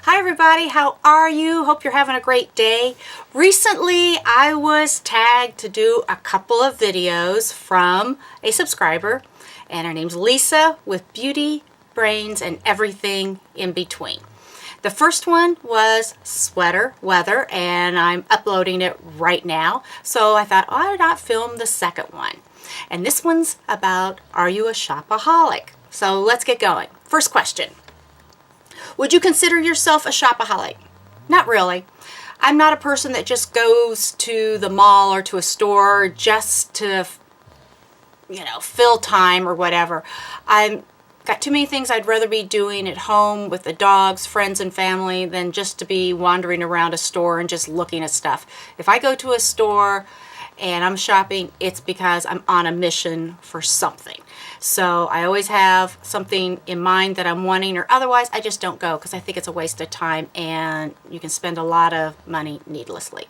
Hi everybody, how are you? Hope you're having a great day. Recently I was tagged to do a couple of videos from a subscriber, and her name's Lisa with Beauty, Brains, and Everything in Between. The first one was sweater weather, and I'm uploading it right now, so I thought, why not film the second one? And this one's about, are you a shopaholic? So let's get going. First question. Would you consider yourself a shopaholic? Not really. I'm not a person that just goes to the mall or to a store just to, fill time or whatever. I've got too many things I'd rather be doing at home with the dogs, friends, and family than just to be wandering around a store and just looking at stuff. If I go to a store and I'm shopping, it's because I'm on a mission for something. So I always have something in mind that I'm wanting, or otherwise I just don't go because I think it's a waste of time and you can spend a lot of money needlessly.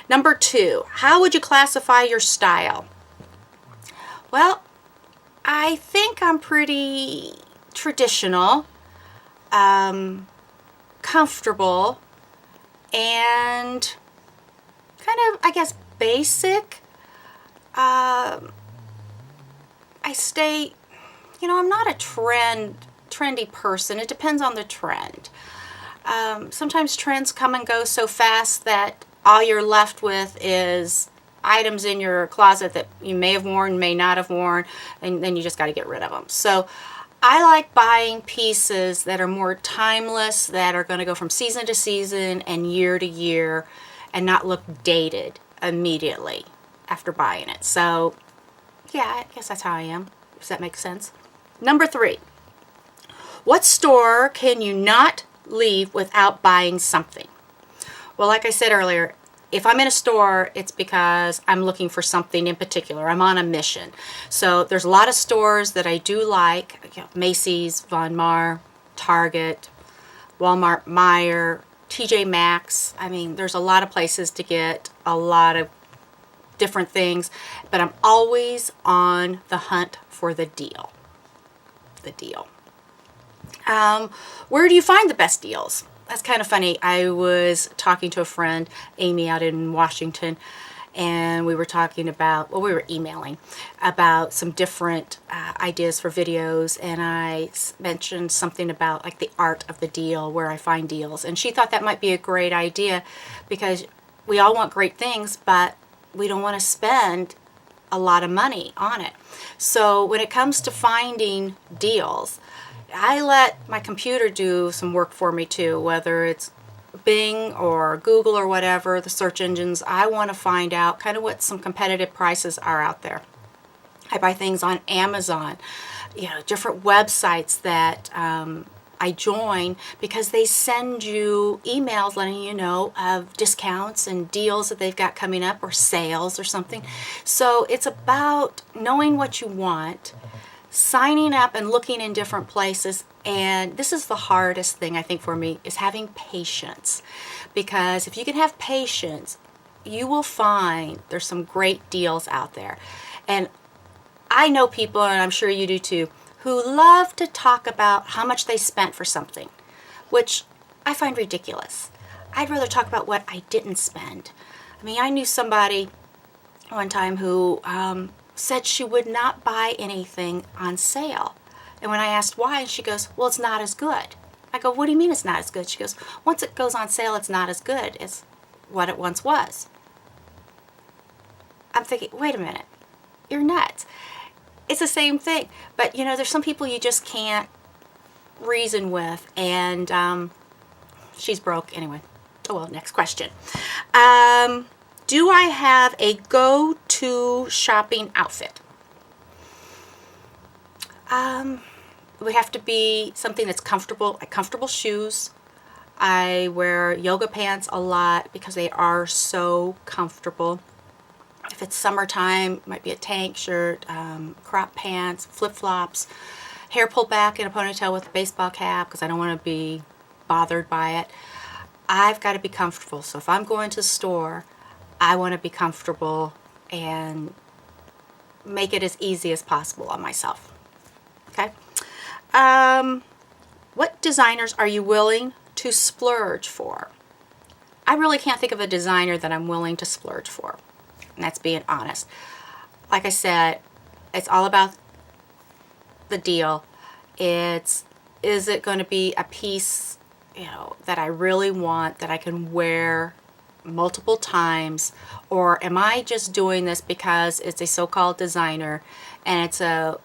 Number 2, how would you classify your style? Well, I think I'm pretty traditional, comfortable, and kind of, I guess, basic. I stay, I'm not a trendy person. It depends on the trend. Sometimes trends come and go so fast that all you're left with is items in your closet that you may have worn, may not have worn, and then you just got to get rid of them. So I like buying pieces that are more timeless, that are going to go from season to season and year to year and not look dated immediately after buying it. So yeah, I guess that's how I am. Does that make sense? Number 3, what store can you not leave without buying something? Well, like I said earlier, if I'm in a store, it's because I'm looking for something in particular. I'm on a mission. So there's a lot of stores that I do like, Macy's, Von Maur, Target, Walmart, Meijer, TJ Maxx. I mean, there's a lot of places to get a lot of different things, but I'm always on the hunt for the deal. Where do you find the best deals? That's kind of funny. I was talking to a friend, Amy, out in Washington, and we were talking about, we were emailing about some different ideas for videos, and I mentioned something about like the art of the deal, where I find deals, and she thought that might be a great idea because we all want great things, but we don't want to spend a lot of money on it. So when it comes to finding deals, I let my computer do some work for me too, whether it's Bing or Google or whatever, the search engines. I want to find out kind of what some competitive prices are out there. I buy things on Amazon, different websites that I join because they send you emails letting you know of discounts and deals that they've got coming up or sales or something. So it's about knowing what you want, signing up and looking in different places. And this is the hardest thing I think for me, is having patience. Because if you can have patience, you will find there's some great deals out there. And I know people, and I'm sure you do too, who love to talk about how much they spent for something, which I find ridiculous. I'd rather talk about what I didn't spend. I mean, I knew somebody one time who said she would not buy anything on sale. And when I asked why, she goes, well, it's not as good. I go, what do you mean it's not as good? She goes, once it goes on sale, it's not as good as what it once was. I'm thinking, wait a minute, you're nuts. It's the same thing. But, there's some people you just can't reason with. And she's broke. Anyway. Oh, well, next question. Do I have a go-to shopping outfit? It would have to be something that's comfortable, like comfortable shoes. I wear yoga pants a lot because they are so comfortable. If it's summertime, it might be a tank shirt, crop pants, flip-flops, hair pulled back in a ponytail with a baseball cap because I don't want to be bothered by it. I've got to be comfortable. So if I'm going to the store, I want to be comfortable and make it as easy as possible on myself. Okay? What designers are you willing to splurge for. I really can't think of a designer that I'm willing to splurge for. And that's being honest. Like I said, it's all about the deal. Is it going to be a piece, that I really want, that I can wear multiple times, or am I just doing this because it's a so-called designer and it's a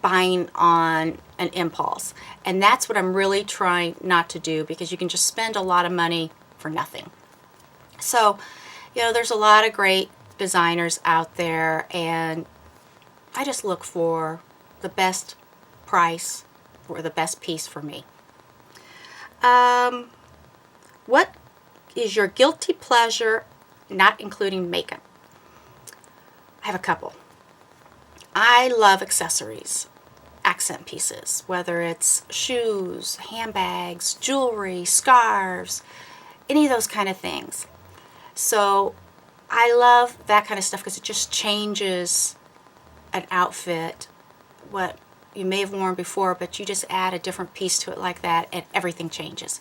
buying on an impulse? And that's what I'm really trying not to do, because you can just spend a lot of money for nothing. So, there's a lot of great designers out there, and I just look for the best price or the best piece for me. What is your guilty pleasure, not including makeup? I have a couple. I love accessories, accent pieces, whether it's shoes, handbags, jewelry, scarves, any of those kind of things. So I love that kind of stuff because it just changes an outfit, what you may have worn before, but you just add a different piece to it like that and everything changes.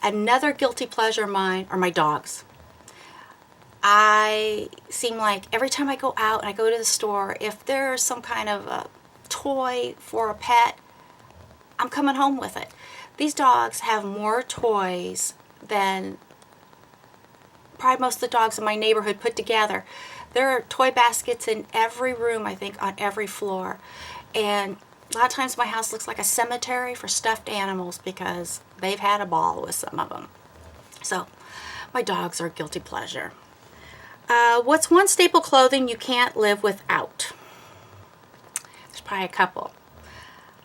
Another guilty pleasure of mine are my dogs. I seem like every time I go out and I go to the store, if there's some kind of a toy for a pet, I'm coming home with it. These dogs have more toys than probably most of the dogs in my neighborhood put together. There are toy baskets in every room, I think, on every floor. And a lot of times my house looks like a cemetery for stuffed animals because they've had a ball with some of them. So my dogs are a guilty pleasure. What's one staple clothing you can't live without? There's probably a couple.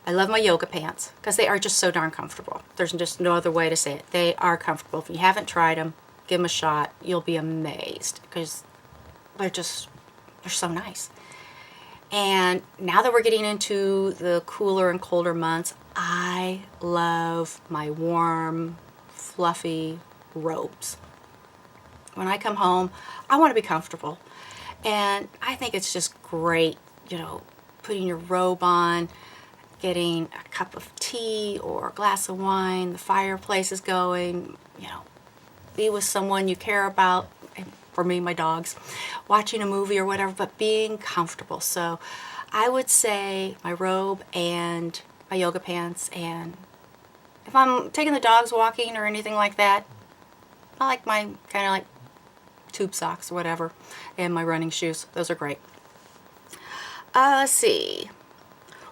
I love my yoga pants because they are just so darn comfortable. There's just no other way to say it. They are comfortable. If you haven't tried them, give them a shot. You'll be amazed because they're so nice. And now that we're getting into the cooler and colder months, I love my warm, fluffy robes. When I come home, I want to be comfortable. And I think it's just great, putting your robe on, getting a cup of tea or a glass of wine, the fireplace is going, be with someone you care about. For me, my dogs, watching a movie or whatever, but being comfortable. So I would say my robe and my yoga pants, and if I'm taking the dogs walking or anything like that, I like my kind of like tube socks or whatever, and my running shoes. Those are great. Let's see.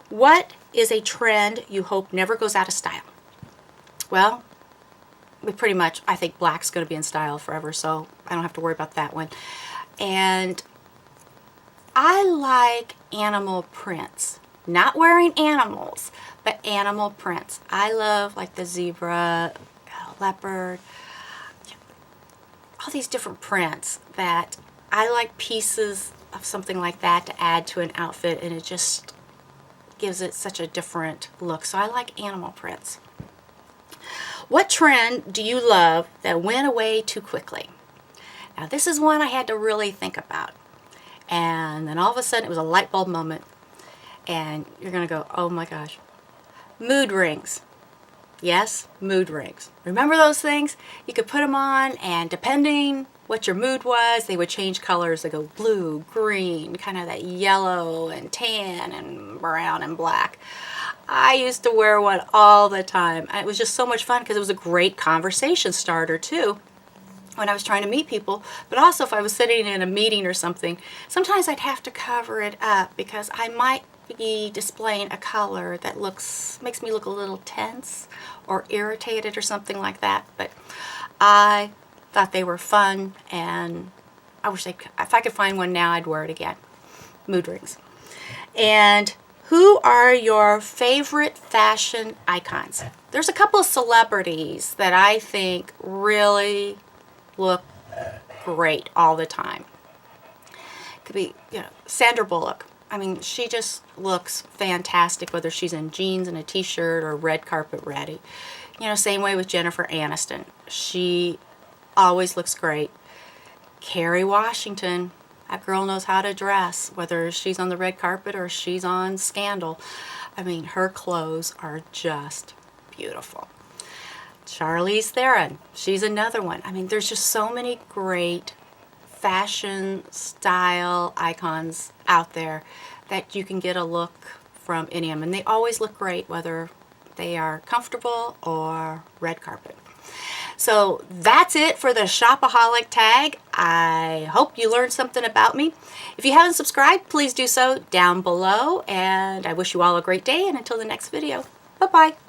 What is a trend you hope never goes out of style? Well, I think black's going to be in style forever, so I don't have to worry about that one. And I like animal prints. Not wearing animals, but animal prints. I love like the zebra, leopard, all these different prints that I like pieces of something like that to add to an outfit, and it just gives it such a different look. So I like animal prints. What trend do you love that went away too quickly? Now this is one I had to really think about. And then all of a sudden it was a light bulb moment. And you're going to go, oh my gosh. Mood rings. Yes, mood rings. Remember those things? You could put them on, and depending what your mood was, they would change colors. They go blue, green, kind of that yellow and tan and brown and black. I used to wear one all the time. And it was just so much fun because it was a great conversation starter too when I was trying to meet people. But also if I was sitting in a meeting or something, sometimes I'd have to cover it up because I might be displaying a color that makes me look a little tense or irritated or something like that. But I thought they were fun, and I wish if I could find one now, I'd wear it again. Mood rings. And who are your favorite fashion icons? There's a couple of celebrities that I think really look great all the time. Could be, Sandra Bullock. I mean, she just looks fantastic, whether she's in jeans and a t-shirt or red carpet ready. Same way with Jennifer Aniston. She always looks great. Kerry Washington. That girl knows how to dress, whether she's on the red carpet or she's on Scandal. I mean, her clothes are just beautiful. Charlize Theron, she's another one. I mean, there's just so many great fashion style icons out there that you can get a look from any of them. And they always look great, whether they are comfortable or red carpet. So that's it for the Shopaholic tag. I hope you learned something about me. If you haven't subscribed, please do so down below. And I wish you all a great day. And until the next video, bye-bye.